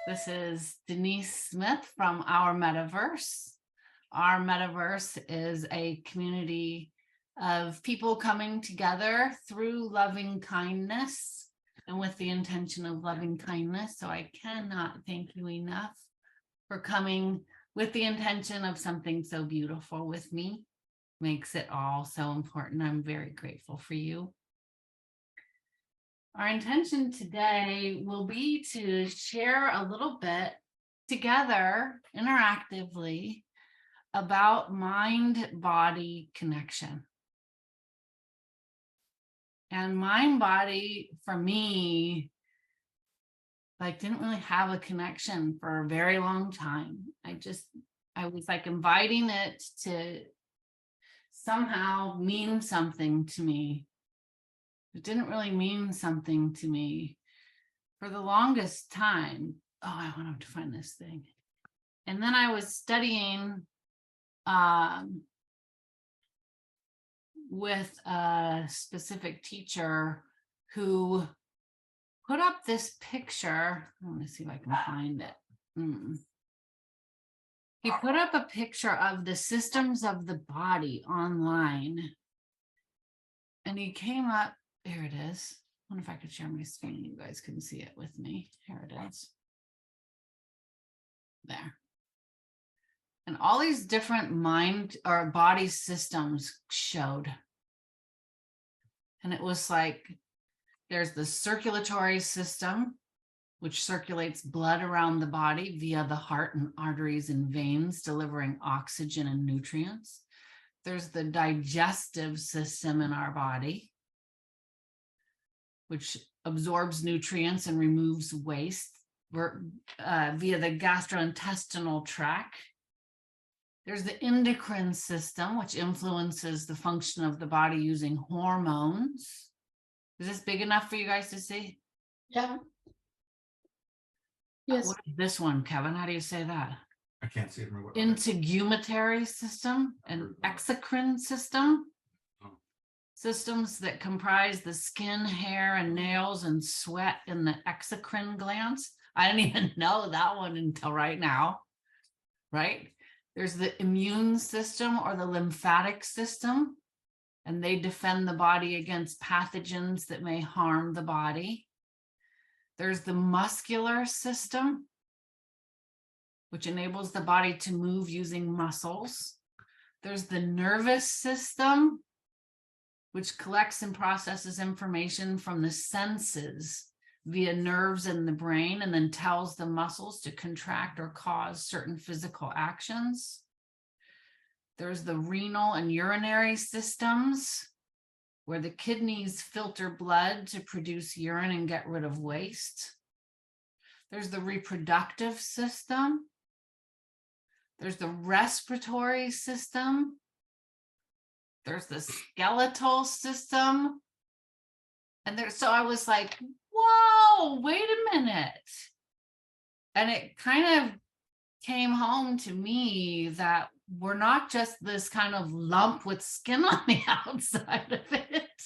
This is Denise Smith from Our Mettaverse. Our Mettaverse is a community of people coming together through loving kindness and with the intention of loving kindness. So I cannot thank you enough for coming with the intention of something so beautiful with me. Makes it all so important. I'm very grateful for you. Our intention today will be to share a little bit together interactively about mind-body connection. And mind-body for me, didn't really have a connection for a very long time. I was inviting it to somehow mean something to me. It didn't really mean something to me for the longest time. Oh, I want to find this thing. And then I was studying with a specific teacher who put up this picture. I want to see if I can find it. He put up a picture of the systems of the body online. And he came up. Here it is. I wonder if I could share my screen. You guys can see it with me. Here it is. There. And all these different mind or body systems showed. And it was like, there's the circulatory system, which circulates blood around the body via the heart and arteries and veins, delivering oxygen and nutrients. There's the digestive system in our body, which absorbs nutrients and removes waste via the gastrointestinal tract. There's the endocrine system, which influences the function of the body using hormones. Is this big enough for you guys to see? Yeah. Yes. What is this one, Kevin? How do you say that? I can't see it. Integumentary system and exocrine system. Systems that comprise the skin, hair, and nails and sweat in the exocrine glands. I didn't even know that one until right now, right? There's the immune system or the lymphatic system, and they defend the body against pathogens that may harm the body. There's the muscular system, which enables the body to move using muscles. There's the nervous system, which collects and processes information from the senses via nerves in the brain and then tells the muscles to contract or cause certain physical actions. There's the renal and urinary systems, where the kidneys filter blood to produce urine and get rid of waste. There's the reproductive system. There's the respiratory system. There's the skeletal system. And so I was like, whoa, wait a minute. And it kind of came home to me that we're not just this kind of lump with skin on the outside of it,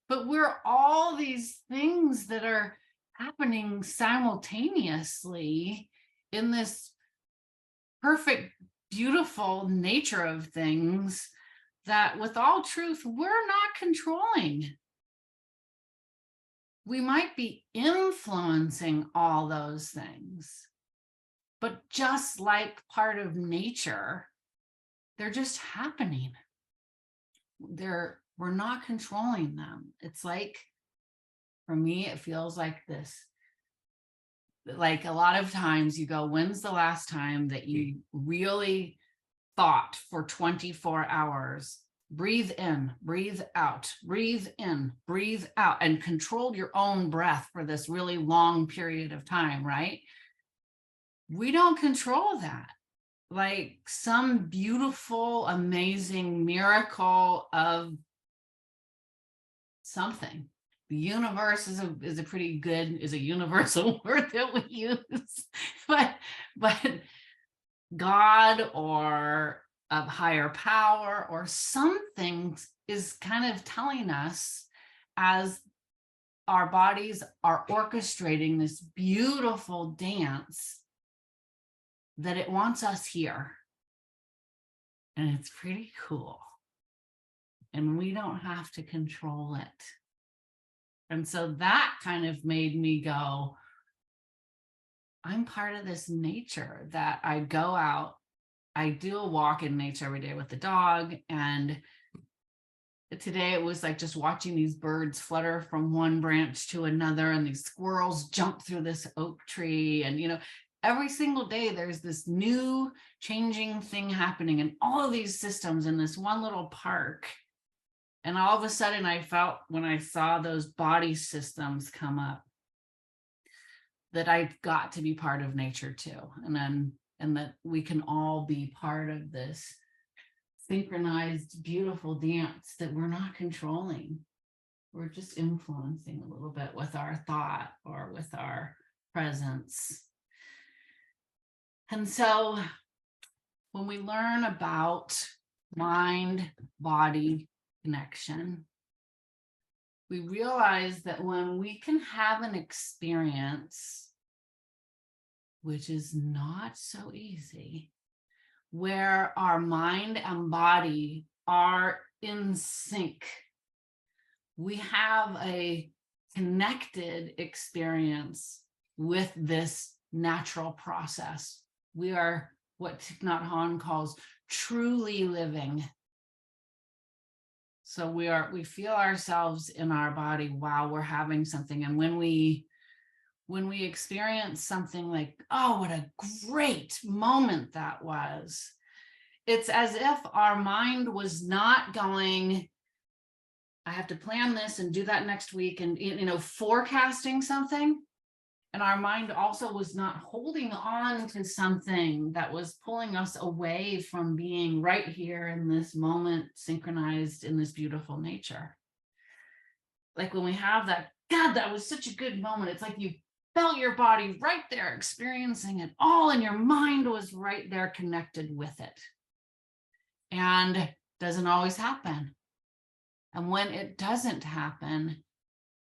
but we're all these things that are happening simultaneously in this perfect, beautiful nature of things that with all truth, we're not controlling. We might be influencing all those things, but just like part of nature, they're just happening. We're not controlling them. It's like, for me, it feels like this. Like a lot of times you go, when's the last time that you really thought for 24 hours, breathe in, breathe out, breathe in, breathe out, and controlled your own breath for this really long period of time, right? We don't control that. Like some beautiful, amazing miracle of something. The universe is a pretty good, is a universal word that we use, but God or a higher power or something is kind of telling us as our bodies are orchestrating this beautiful dance that it wants us here. And it's pretty cool. And we don't have to control it. And so that kind of made me go, I'm part of this nature, that I go out, I do a walk in nature every day with the dog. And today it was like just watching these birds flutter from one branch to another, and these squirrels jump through this oak tree. And, you know, every single day there's this new changing thing happening in all of these systems in this one little park. And all of a sudden I felt, when I saw those body systems come up, that I've got to be part of nature too. And that we can all be part of this synchronized, beautiful dance that we're not controlling. We're just influencing a little bit with our thought or with our presence. And so when we learn about mind-body connection, we realize that when we can have an experience, which is not so easy, where our mind and body are in sync, we have a connected experience with this natural process. We are what Thich Nhat Hanh calls truly living. So we feel ourselves in our body while we're having something. And when we experience something like, oh, what a great moment that was, it's as if our mind was not going, I have to plan this and do that next week, and, you know, forecasting something. And our mind also was not holding on to something that was pulling us away from being right here in this moment, synchronized in this beautiful nature. Like when we have that, God, that was such a good moment. It's like you felt your body right there, experiencing it all, and your mind was right there connected with it. And it doesn't always happen. And when it doesn't happen,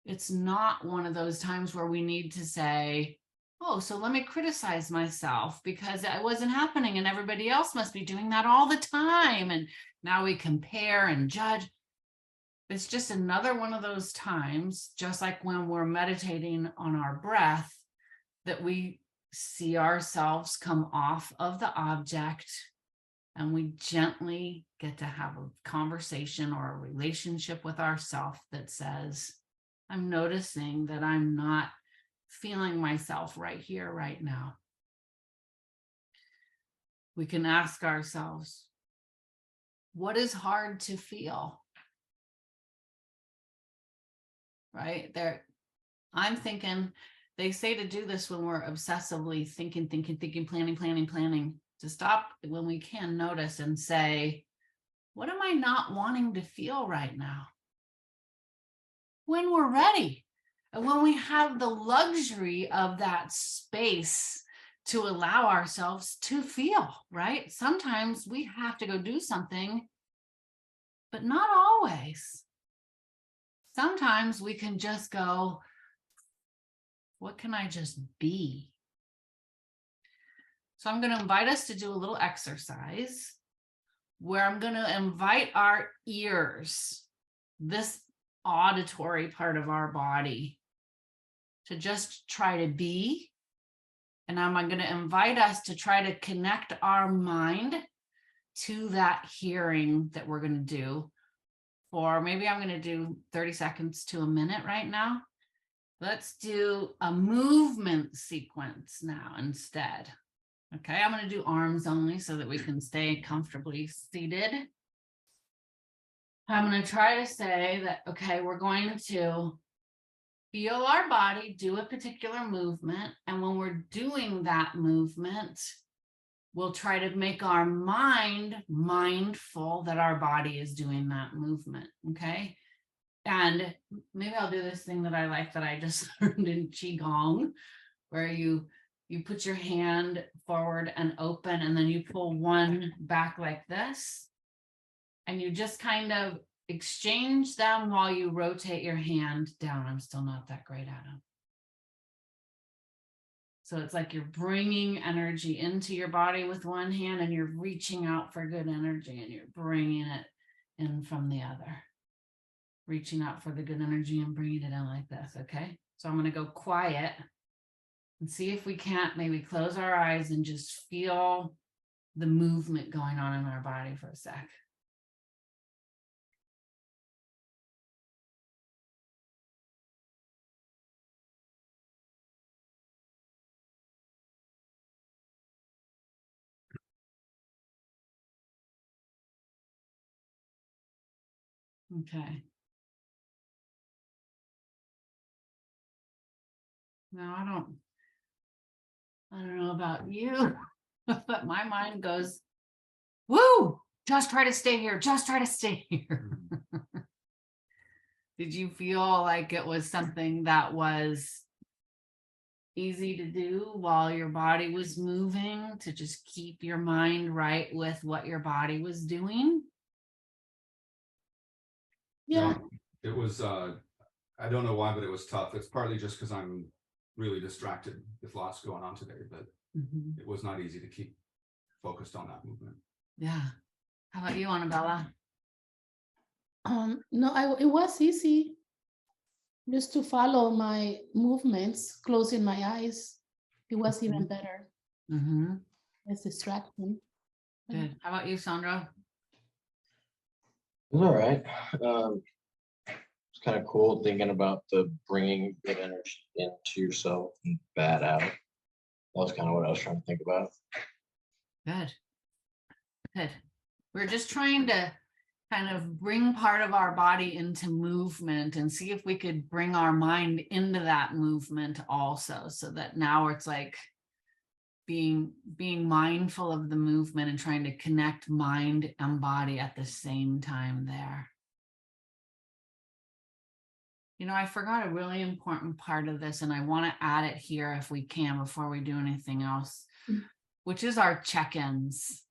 it's not one of those times where we need to say, oh, so let me criticize myself because it wasn't happening and everybody else must be doing that all the time. And now we compare and judge. It's just another one of those times, just like when we're meditating on our breath, that we see ourselves come off of the object and we gently get to have a conversation or a relationship with ourself that says, I'm noticing that I'm not feeling myself right here, right now. We can ask ourselves, what is hard to feel? Right there. I'm thinking, they say to do this when we're obsessively thinking, planning, to stop when we can notice and say, what am I not wanting to feel right now? When we're ready, and when we have the luxury of that space to allow ourselves to feel, right? Sometimes we have to go do something, but not always. Sometimes we can just go, what can I just be? So I'm going to invite us to do a little exercise where I'm going to invite our ears, this auditory part of our body, to just try to be. And I'm going to invite us to try to connect our mind to that hearing that we're going to do. Or maybe I'm going to do 30 seconds to a minute right now. Let's do a movement sequence now instead. Okay, I'm going to do arms only so that we can stay comfortably seated. I'm going to try to say that, okay, we're going to feel our body do a particular movement. And when we're doing that movement, we'll try to make our mind mindful that our body is doing that movement. Okay. And maybe I'll do this thing that I like that I just learned in Qigong, where you put your hand forward and open, and then you pull one back like this. And you just kind of exchange them while you rotate your hand down. I'm still not that great at them. So it's like you're bringing energy into your body with one hand and you're reaching out for good energy and you're bringing it in from the other. Reaching out for the good energy and bringing it in like this, okay? So I'm going to go quiet and see if we can't maybe close our eyes and just feel the movement going on in our body for a sec. Okay. Now I don't know about you, but my mind goes, woo, just try to stay here. Just try to stay here. Did you feel like it was something that was easy to do while your body was moving, to just keep your mind right with what your body was doing? Yeah. No, it was, I don't know why, but it was tough. It's partly just because I'm really distracted with lots going on today, but it was not easy to keep focused on that movement. Yeah. How about you, Annabella? No, it was easy just to follow my movements, closing my eyes. It was even better. Less distraction. Good. How about you, Sandra? It was all right. It's kind of cool thinking about the bringing good energy into yourself and bad out. That was kind of what I was trying to think about. Good. Good. We're just trying to kind of bring part of our body into movement and see if we could bring our mind into that movement also, so that now it's like being mindful of the movement and trying to connect mind and body at the same time there. You know, I forgot a really important part of this, and I want to add it here if we can before we do anything else, which is our check-ins.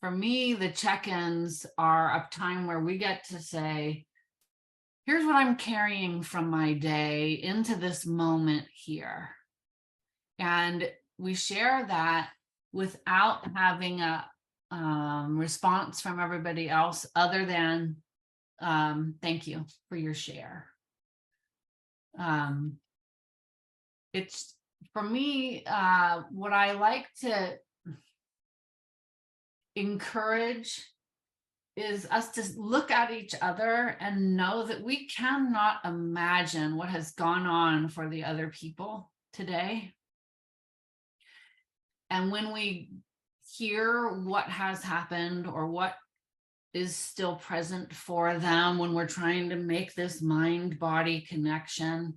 For me, the check-ins are a time where we get to say, here's what I'm carrying from my day into this moment here. And we share that without having a response from everybody else other than thank you for your share. It's, for me, what I like to encourage is us to look at each other and know that we cannot imagine what has gone on for the other people today. And when we hear what has happened or what is still present for them when we're trying to make this mind-body connection,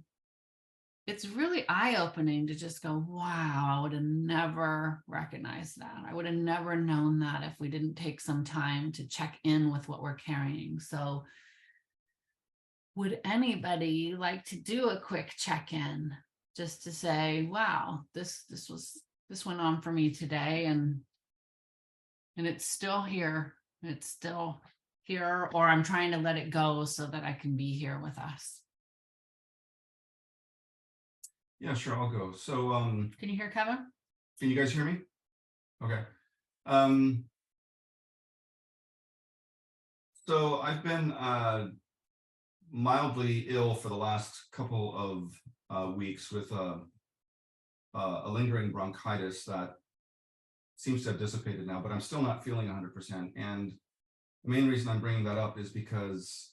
it's really eye-opening to just go, wow, I would have never recognized that. I would have never known that if we didn't take some time to check in with what we're carrying. So would anybody like to do a quick check-in just to say, wow, this went on for me today, and it's still here. It's still here, or I'm trying to let it go so that I can be here with us. Yeah, sure, I'll go. So can you hear Kevin? Can you guys hear me? Okay. So I've been mildly ill for the last couple of weeks with a lingering bronchitis that seems to have dissipated now, but I'm still not feeling 100%. And the main reason I'm bringing that up is because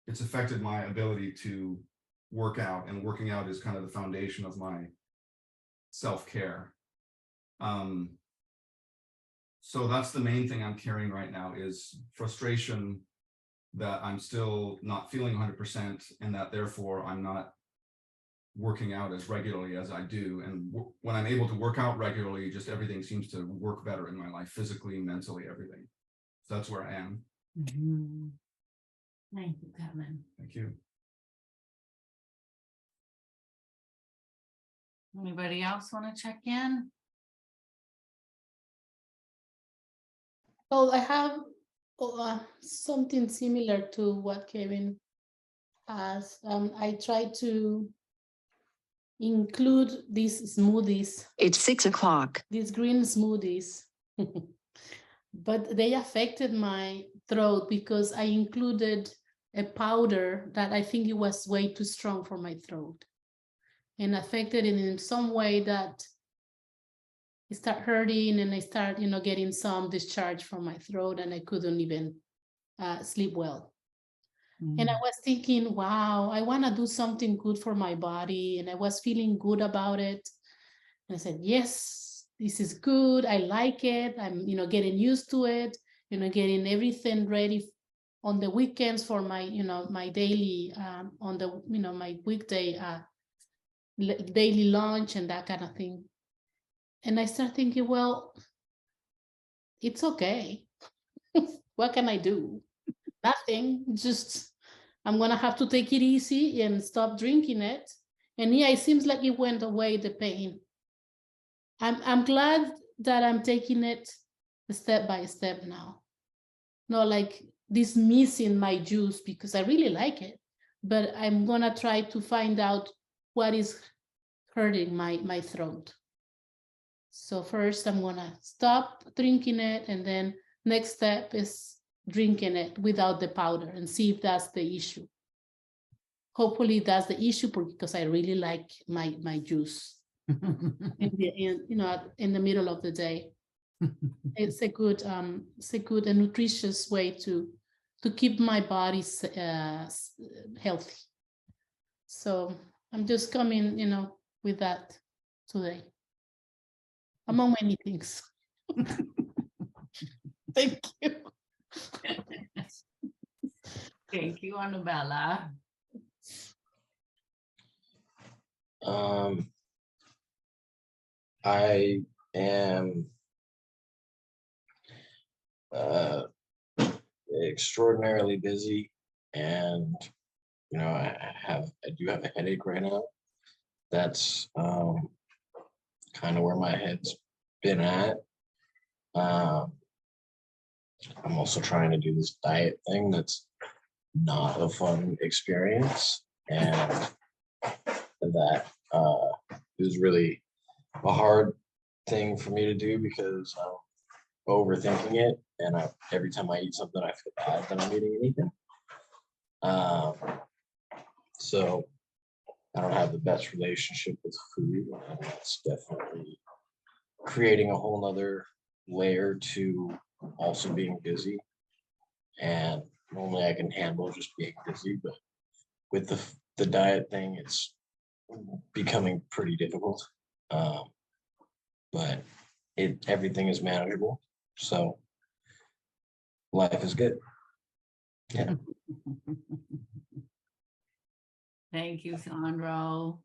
it's affected my ability to work out, and working out is kind of the foundation of my self-care. So that's the main thing I'm carrying right now, is frustration that I'm still not feeling 100%, and that therefore I'm not working out as regularly as I do. And when I'm able to work out regularly, just everything seems to work better in my life, physically, mentally, everything. So that's where I am. Thank you, Kevin. Thank you. Anybody else want to check in? So I have Something similar to what Kevin asked. I try to include these smoothies. It's 6 o'clock. These green smoothies. But they affected my throat because I included a powder that I think it was way too strong for my throat and affected it in some way that it started hurting and I started, getting some discharge from my throat and I couldn't even sleep well. And I was thinking, wow, I want to do something good for my body. And I was feeling good about it. And I said, yes, this is good. I like it. I'm, getting used to it, getting everything ready on the weekends for my, my daily, on the, my weekday daily lunch and that kind of thing. And I started thinking, well, it's okay. What can I do? Nothing, just I'm gonna have to take it easy and stop drinking it. And yeah, it seems like it went away, the pain. I'm glad that I'm taking it step by step now. Not like dismissing my juice because I really like it, but I'm gonna try to find out what is hurting my throat. So first I'm gonna stop drinking it, and then next step is drinking it without the powder and see if that's the issue. Hopefully that's the issue because I really like my juice in the middle of the day. It's a good and nutritious way to keep my body healthy. So I'm just coming, with that today, among many things. Thank you. Thank you, Annabella. I am extraordinarily busy, and I do have a headache right now. That's kind of where my head's been at. I'm also trying to do this diet thing that's not a fun experience, and that is really a hard thing for me to do because I'm overthinking it, and every time I eat something I feel bad that I'm eating anything. So I don't have the best relationship with food, and that's definitely creating a whole nother layer to also being busy. And normally I can handle just being busy, but with the diet thing, it's becoming pretty difficult. But everything is manageable, so life is good. Yeah. Thank you, Sandro.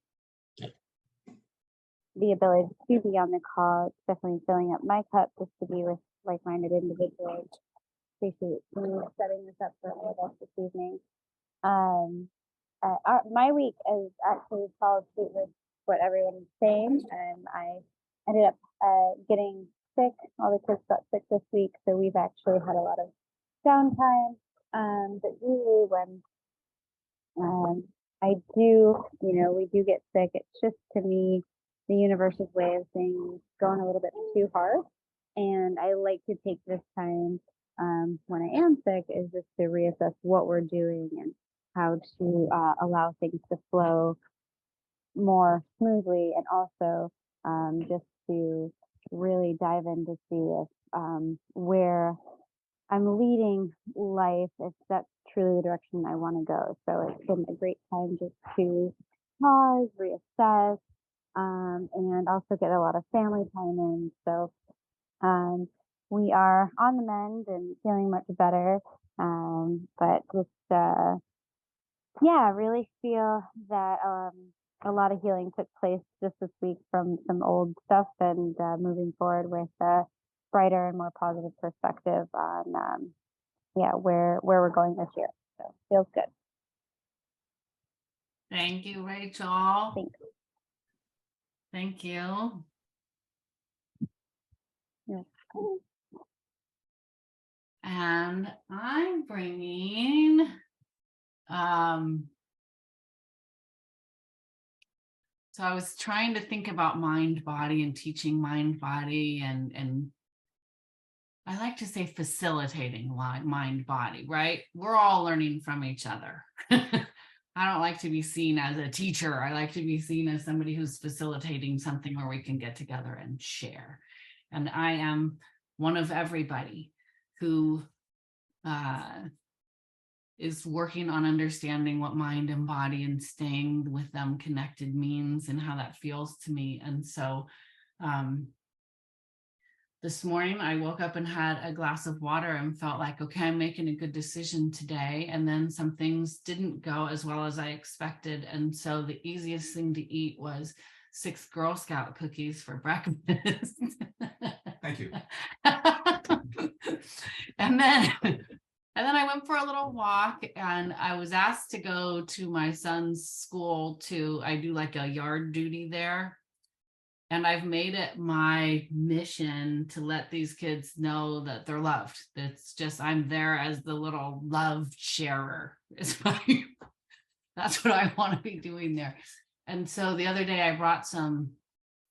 The ability to be on the call, it's definitely filling up my cup just to be with like-minded individuals. Appreciate you setting this up for all of us this evening. My week is actually followed suit with what everyone is saying. I ended up getting sick. All the kids got sick this week, so we've actually had a lot of downtime. But usually when I do, we do get sick, it's just, to me, the universe's way of saying it's going a little bit too hard. And I like to take this time when I am sick is just to reassess what we're doing and how to allow things to flow more smoothly, and also just to really dive in to see if where I'm leading life, if that's truly the direction I want to go. So it's been a great time just to pause, reassess, and also get a lot of family time in. So we are on the mend and feeling much better. But just, really feel that a lot of healing took place just this week from some old stuff, and moving forward with a brighter and more positive perspective on where we're going this year. So feels good. Thank you, Rachel. Thanks. Thank you. Yeah. And I'm bringing so I was trying to think about mind body and teaching mind body, and I like to say facilitating mind body, right? We're all learning from each other. I don't like to be seen as a teacher. I like to be seen as somebody who's facilitating something where we can get together and share. And I am one of everybody who is working on understanding what mind and body and staying with them connected means and how that feels to me. And so this morning I woke up and had a glass of water and felt like, okay, I'm making a good decision today. And then some things didn't go as well as I expected. And so the easiest thing to eat was 6 Girl Scout cookies for breakfast. Thank you. And then I went for a little walk, and I was asked to go to my son's school I do like a yard duty there. And I've made it my mission to let these kids know that they're loved. It's just, I'm there as the little love sharer. That's what I want to be doing there. And so the other day I brought some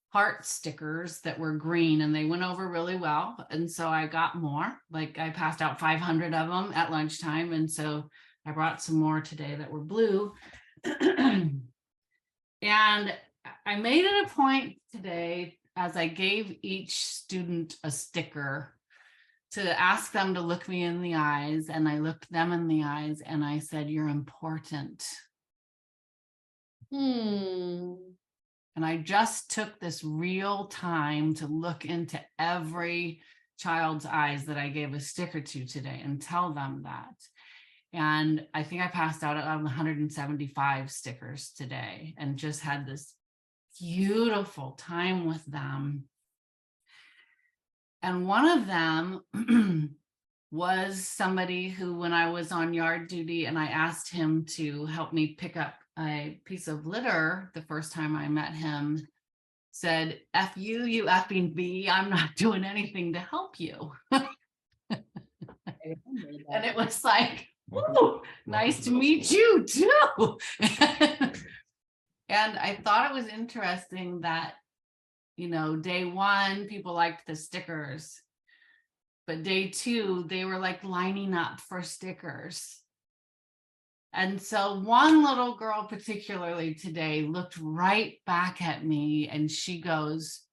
heart stickers that were green, and they went over really well. And so I got more, like I passed out 500 of them at lunchtime. And so I brought some more today that were blue. And I made it a point today, as I gave each student a sticker, to ask them to look me in the eyes. And I looked them in the eyes and I said, "You're important." And I just took this real time to look into every child's eyes that I gave a sticker to today and tell them that. And I think I passed out 175 stickers today and just had this beautiful time with them. And one of them was somebody who, when I was on yard duty and I asked him to help me pick up a piece of litter the first time I met him, said, "F you, you effing bee, I'm not doing anything to help you." And it was like, "Ooh, nice to meet you too." And I thought it was interesting that, day one, people liked the stickers, but day two, they were like lining up for stickers. And so one little girl particularly today looked right back at me and she goes,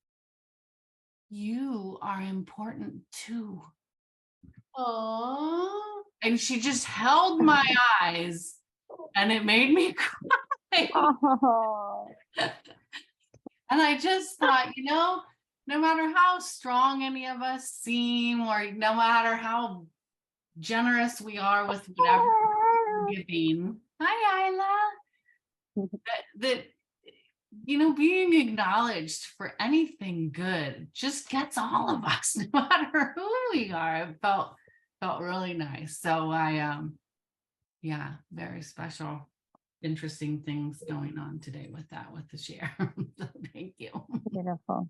"You are important too." Oh, And she just held my eyes and it made me cry. Oh, And I just thought, no matter how strong any of us seem, or no matter how generous we are with whatever we're giving, hi Isla, that being acknowledged for anything good just gets all of us, no matter who we are. It felt really nice. So very special, interesting things going on today with the share. So thank you. beautiful.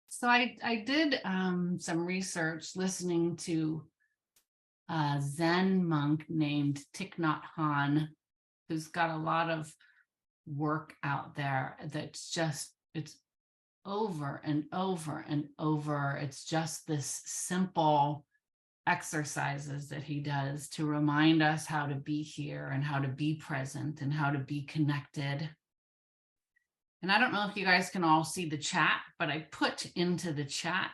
So I did some research listening to a Zen monk named Thich Nhat Hanh, who's got a lot of work out there it's over and over and over. It's just this simple exercises that he does to remind us how to be here and how to be present and how to be connected. And I don't know if you guys can all see the chat, but I put into the chat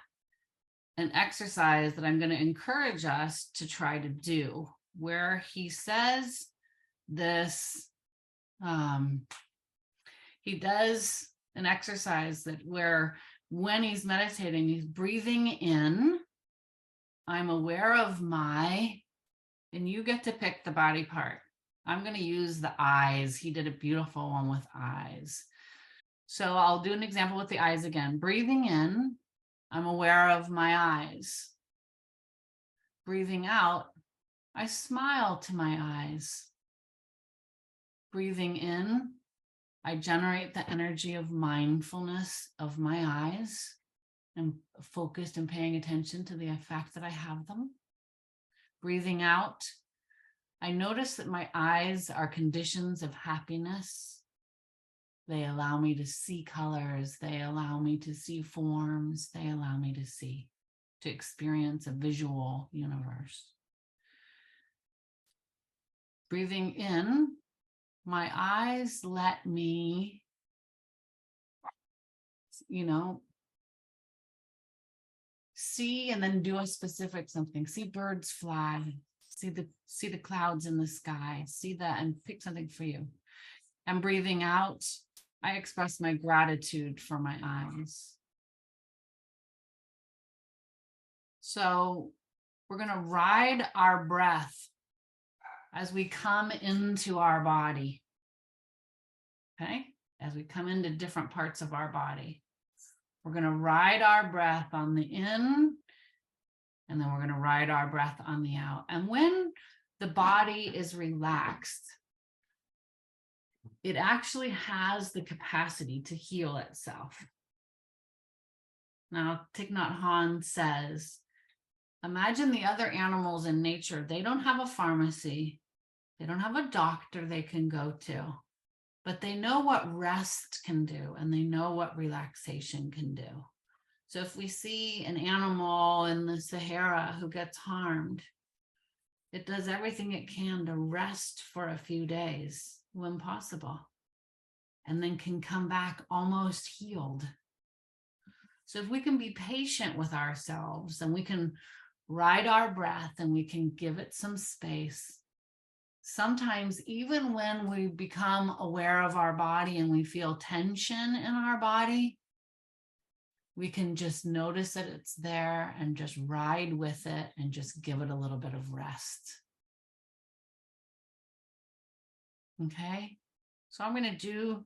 an exercise that I'm going to encourage us to try to do, where he says this, he does an exercise where when he's meditating, he's breathing in, "I'm aware of and you get to pick the body part. I'm going to use the eyes. He did a beautiful one with eyes. So I'll do an example with the eyes again. Breathing in, I'm aware of my eyes. Breathing out, I smile to my eyes. Breathing in, I generate the energy of mindfulness of my eyes. and focused and paying attention to the fact that I have them. Breathing out, I notice that my eyes are conditions of happiness. They allow me to see colors. They allow me to see forms. They allow me to experience a visual universe. Breathing in, my eyes let me, see and then do a specific something. See birds fly, see the clouds in the sky, see that and pick something for you. And breathing out, I express my gratitude for my eyes. So we're going to ride our breath as we come into our body. Okay? As we come into different parts of our body. We're going to ride our breath on the in, and then we're going to ride our breath on the out. And when the body is relaxed, it actually has the capacity to heal itself. Now, Thich Nhat Hanh says, imagine the other animals in nature. They don't have a pharmacy. They don't have a doctor they can go to, but they know what rest can do, and they know what relaxation can do. So if we see an animal in the Sahara who gets harmed, it does everything it can to rest for a few days when possible, and then can come back almost healed. So if we can be patient with ourselves, and we can ride our breath, and we can give it some space, sometimes even when we become aware of our body and we feel tension in our body, we can just notice that it's there and just ride with it and just give it a little bit of rest. Okay, so I'm going to do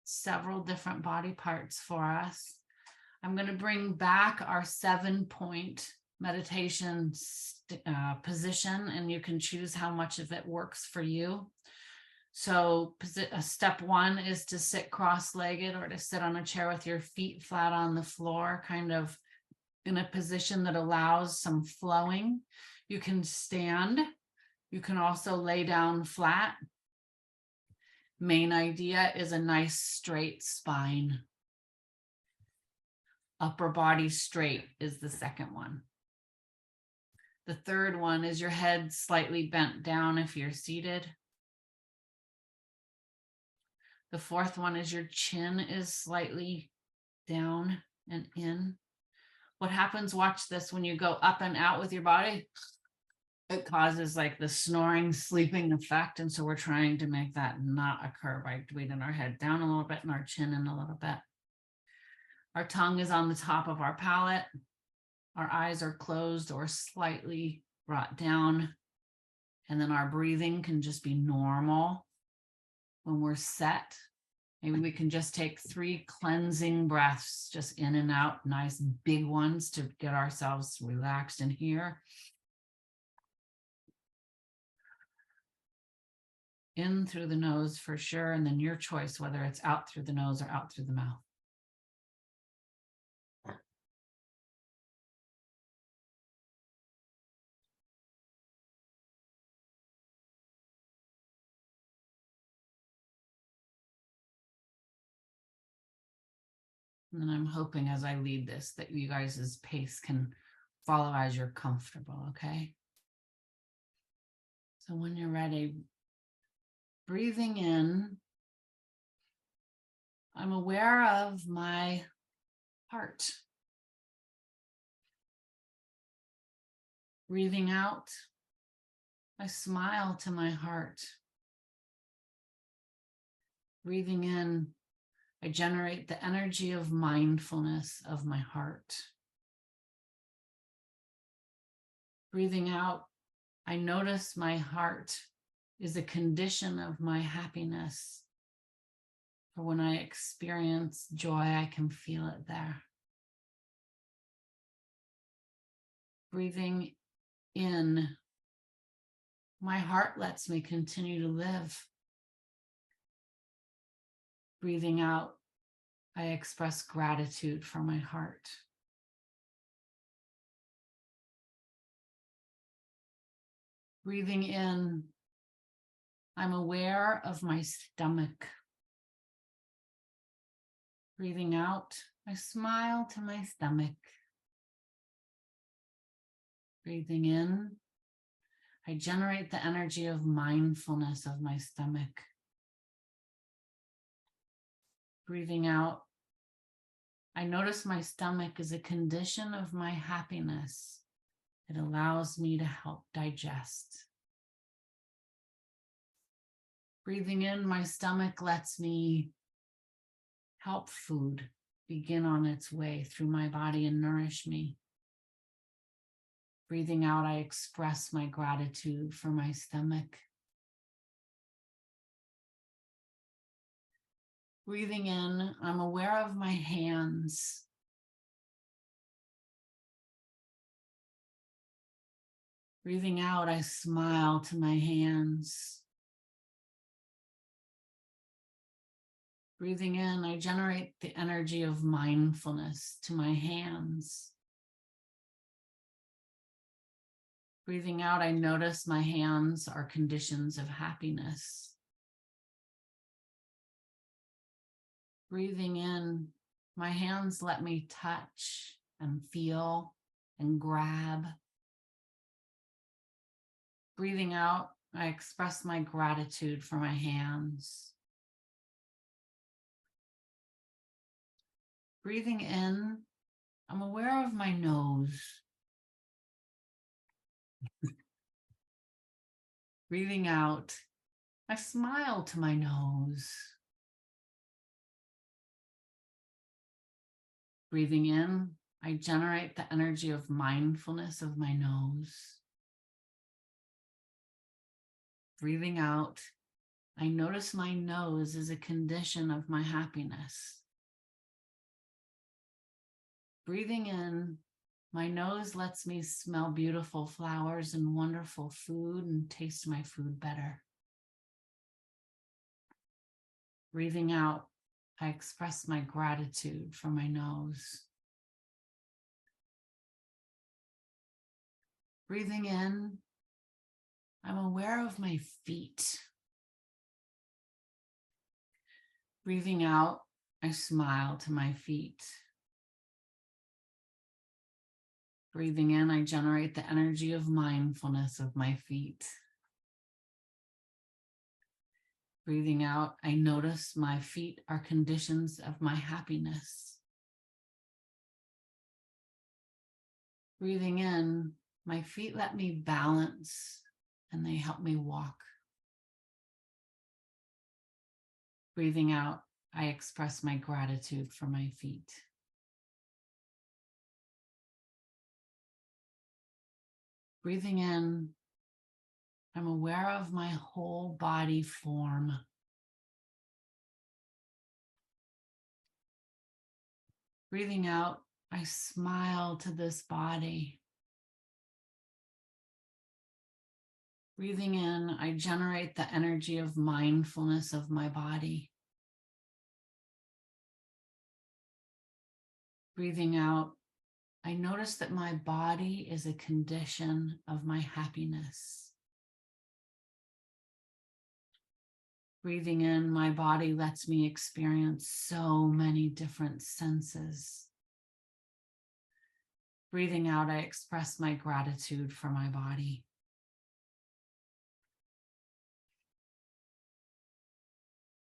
several different body parts for us. I'm going to bring back our 7-point meditation position, and you can choose how much of it works for you. So step 1 is to sit cross-legged, or to sit on a chair with your feet flat on the floor, kind of in a position that allows some flowing. You can stand. You can also lay down flat. Main idea is a nice straight spine. Upper body straight is the second one. The third one is your head slightly bent down if you're seated. The fourth one is your chin is slightly down and in. What happens, watch this, when you go up and out with your body, it causes like the snoring, sleeping effect. And so we're trying to make that not occur by weighting our head down a little bit and our chin in a little bit. Our tongue is on the top of our palate. Our eyes are closed or slightly brought down. And then our breathing can just be normal. When we're set, maybe we can just take 3 cleansing breaths, just in and out, nice big ones to get ourselves relaxed in here. In through the nose for sure, and then your choice, whether it's out through the nose or out through the mouth. And then I'm hoping as I lead this that you guys' pace can follow as you're comfortable, okay? So when you're ready, breathing in, I'm aware of my heart. Breathing out, I smile to my heart. Breathing in, I generate the energy of mindfulness of my heart. Breathing out, I notice my heart is a condition of my happiness. For when I experience joy, I can feel it there. Breathing in, my heart lets me continue to live. Breathing out, I express gratitude for my heart. Breathing in, I'm aware of my stomach. Breathing out, I smile to my stomach. Breathing in, I generate the energy of mindfulness of my stomach. Breathing out, I notice my stomach is a condition of my happiness. It allows me to help digest. Breathing in, my stomach lets me help food begin on its way through my body and nourish me. Breathing out, I express my gratitude for my stomach. Breathing in, I'm aware of my hands. Breathing out, I smile to my hands. Breathing in, I generate the energy of mindfulness to my hands. Breathing out, I notice my hands are conditions of happiness. Breathing in, my hands let me touch and feel and grab. Breathing out, I express my gratitude for my hands. Breathing in, I'm aware of my nose. Breathing out, I smile to my nose. Breathing in, I generate the energy of mindfulness of my nose. Breathing out, I notice my nose is a condition of my happiness. Breathing in, my nose lets me smell beautiful flowers and wonderful food and taste my food better. Breathing out, I express my gratitude for my nose. Breathing in, I'm aware of my feet. Breathing out, I smile to my feet. Breathing in, I generate the energy of mindfulness of my feet. Breathing out, I notice my feet are conditions of my happiness. Breathing in, my feet let me balance and they help me walk. Breathing out, I express my gratitude for my feet. Breathing in, I'm aware of my whole body form. Breathing out, I smile to this body. Breathing in, I generate the energy of mindfulness of my body. Breathing out, I notice that my body is a condition of my happiness. Breathing in, my body lets me experience so many different senses. Breathing out, I express my gratitude for my body.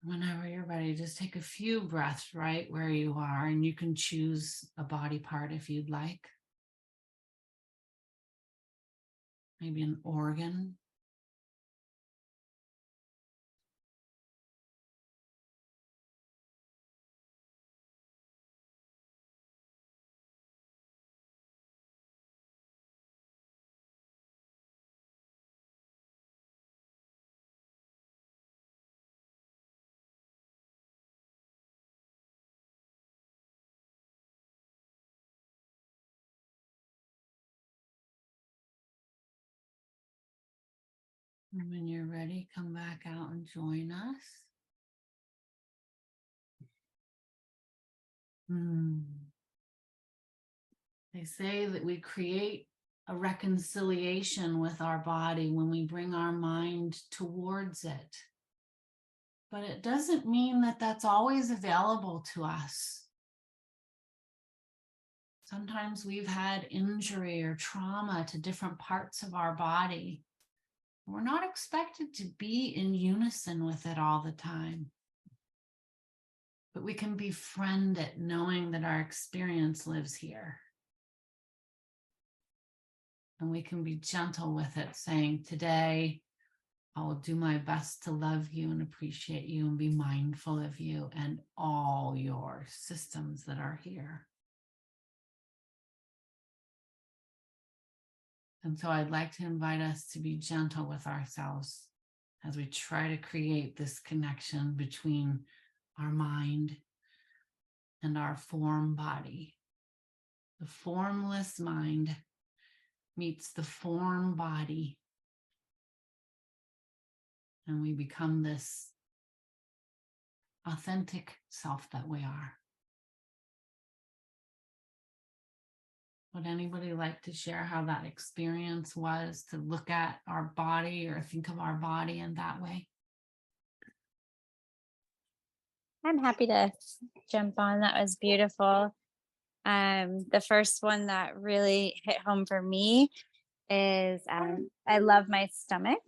Whenever you're ready, just take a few breaths right where you are, and you can choose a body part if you'd like. Maybe an organ. And when you're ready, come back out and join us. They say that we create a reconciliation with our body when we bring our mind towards it. But it doesn't mean that that's always available to us. Sometimes we've had injury or trauma to different parts of our body. We're not expected to be in unison with it all the time. But we can befriend it knowing that our experience lives here. And we can be gentle with it, saying, today, I will do my best to love you and appreciate you and be mindful of you and all your systems that are here. And so I'd like to invite us to be gentle with ourselves as we try to create this connection between our mind and our form body. The formless mind meets the form body. And we become this authentic self that we are. Would anybody like to share how that experience was to look at our body or think of our body in that way? I'm happy to jump on. That was beautiful. The first one that really hit home for me is I love my stomach.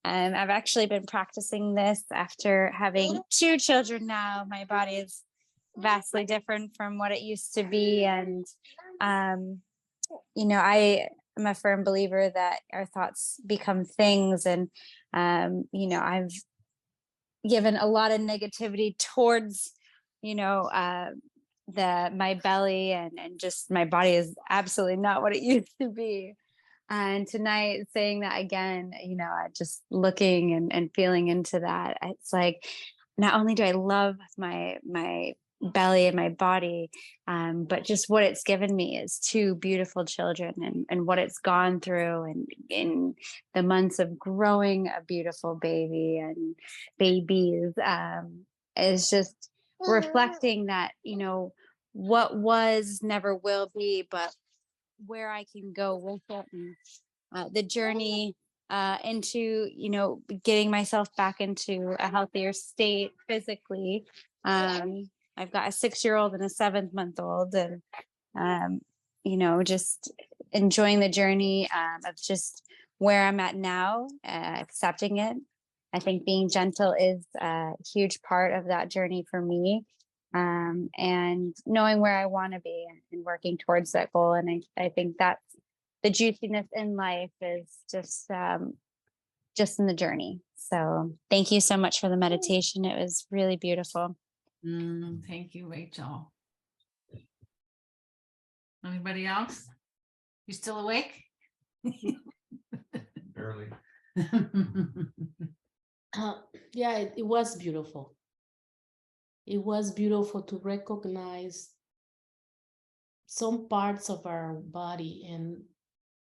I've actually been practicing this after having 2 children now. My body is vastly different from what it used to be. And, I am a firm believer that our thoughts become things. And, I've given a lot of negativity towards, my belly and just my body is absolutely not what it used to be. And tonight saying that again, just looking and feeling into that, it's like, not only do I love my belly and my body, but just what it's given me is 2 beautiful children and what it's gone through and in the months of growing a beautiful baby and babies, is just reflecting that, what was never will be, but where I can go with it, and the journey into, getting myself back into a healthier state physically. I've got a 6-year-old and a 7-month-old, and just enjoying the journey of just where I'm at now, accepting it. I think being gentle is a huge part of that journey for me. And knowing where I want to be and working towards that goal. And I think that's the juiciness in life, is just in the journey. So thank you so much for the meditation. It was really beautiful. Thank you, Rachel. Anybody else? You still awake? Barely. Yeah, it was beautiful. It was beautiful to recognize some parts of our body, and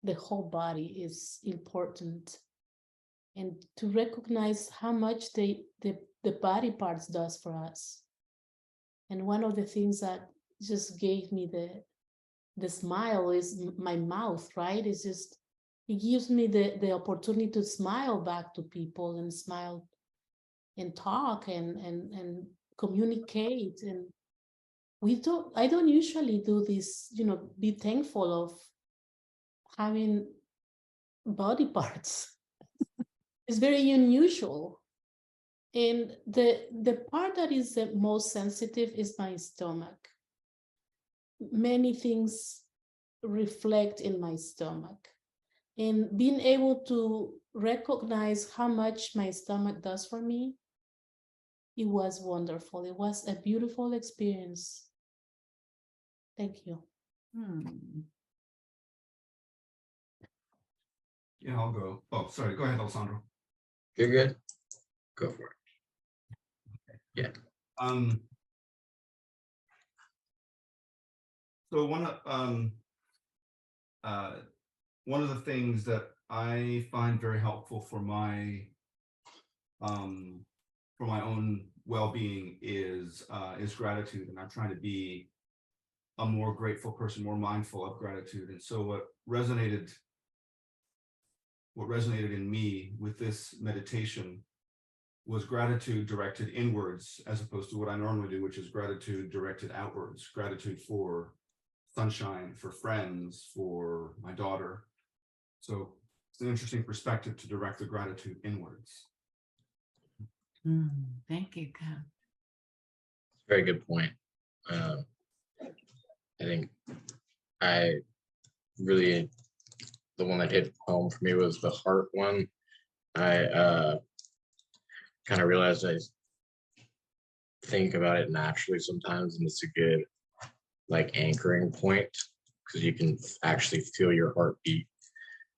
the whole body is important, and to recognize how much the body parts does for us. And one of the things that just gave me the smile is my mouth, right? It's just, it gives me the opportunity to smile back to people and smile and talk and communicate. And I don't usually do this, be thankful of having body parts. It's very unusual. And the part that is the most sensitive is my stomach. Many things reflect in my stomach. And being able to recognize how much my stomach does for me, it was wonderful. It was a beautiful experience. Thank you. Yeah, I'll go. Oh, sorry. Go ahead, Alessandro. You're good. Go for it. Yeah. So one of the things that I find very helpful for my own well-being is gratitude, and I'm trying to be a more grateful person, more mindful of gratitude. And so what resonated what resonated in me with this meditation was gratitude directed inwards, as opposed to what I normally do, which is gratitude directed outwards. Gratitude for sunshine, for friends, for my daughter. So it's an interesting perspective to direct the gratitude inwards. Thank you, Ken. Very good point. I think I really, the one that hit home for me was the heart one. I kind of realized I think about it naturally sometimes, and it's a good like anchoring point because you can actually feel your heartbeat.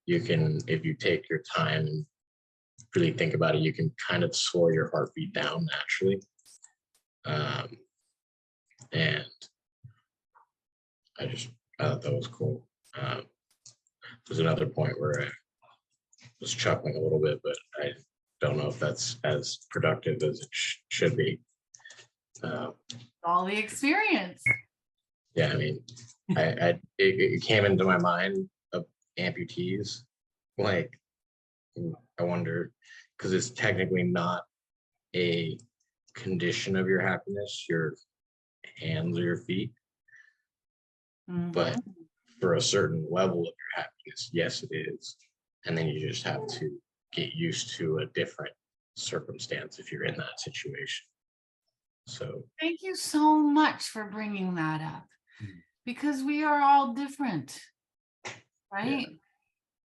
You can, if you take your time and really think about it, you can kind of slow your heartbeat down naturally. And I thought that was cool. There's another point where I was chuckling a little bit, but I don't know if that's as productive as it should be. All the experience. Yeah, I mean, it came into my mind of amputees. Like, I wonder, because it's technically not a condition of your happiness, your hands or your feet, but for a certain level of your happiness, yes, it is. And then you just have to get used to a different circumstance if you're in that situation. So Thank you so much for bringing that up, because we are all different, right? Yeah.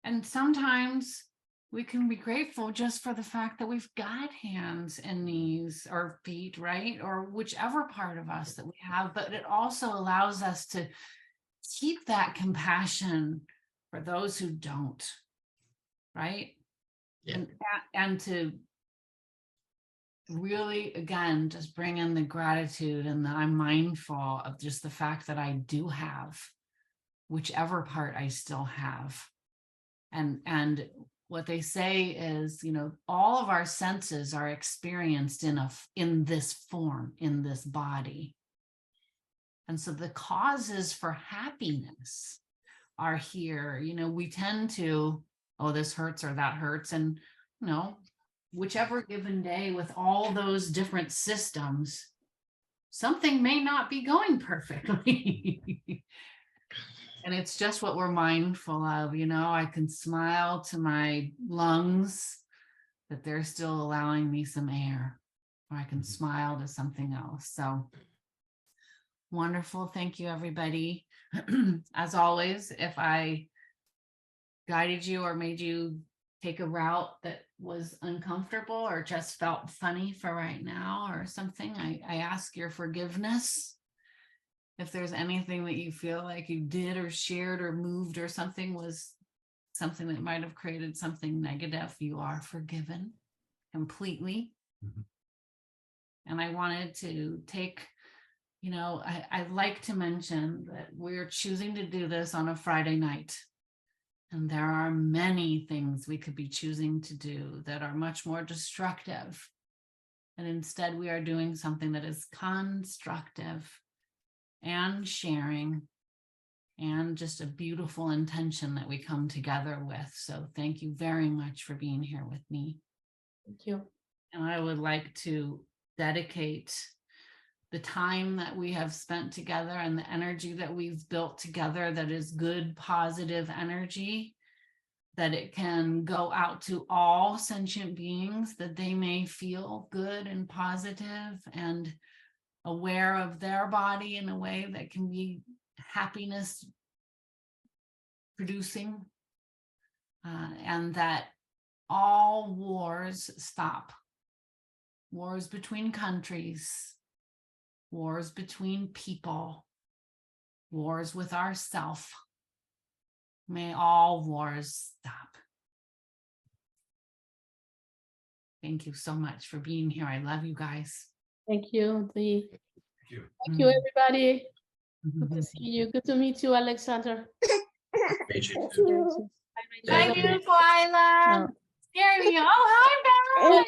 And sometimes we can be grateful just for the fact that we've got hands and knees or feet, right? Or whichever part of us that we have, but it also allows us to keep that compassion for those who don't, right? Yeah. And to really, again, just bring in the gratitude and that I'm mindful of just the fact that I do have whichever part I still have. And what they say is, you know, all of our senses are experienced in this form, in this body. And so the causes for happiness are here. You know, we tend to, oh, this hurts or that hurts. And, you know, whichever given day with all those different systems, something may not be going perfectly. And it's just what we're mindful of. You know, I can smile to my lungs that they're still allowing me some air, or I can smile to something else. So wonderful. Thank you, everybody. As always, if I guided you or made you take a route that was uncomfortable or just felt funny for right now or something, I ask your forgiveness. If there's anything that you feel like you did or shared or moved or something was something that might have created something negative, you are forgiven completely. And I wanted to take, you know, I'd like to mention that we're choosing to do this on a Friday night. And there are many things we could be choosing to do that are much more destructive. And instead, we are doing something that is constructive and sharing and just a beautiful intention that we come together with. So thank you very much for being here with me. Thank you. And I would like to dedicate the time that we have spent together and the energy that we've built together that is good, positive energy, that it can go out to all sentient beings, that they may feel good and positive and aware of their body in a way that can be happiness producing, and that all wars stop. Wars between countries, wars between people, wars with ourself. May all wars stop. Thank you so much for being here. I love you guys. Thank you. Thank you. Thank you, everybody. Good to see you. Good to meet you, Alexander. meet you too. Hi, beautiful Isla. Scare me. Oh, hi, Bella.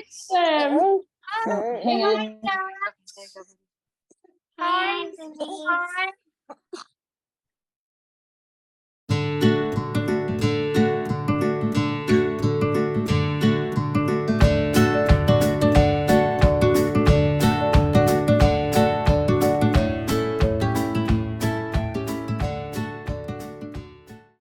Hi, Hi.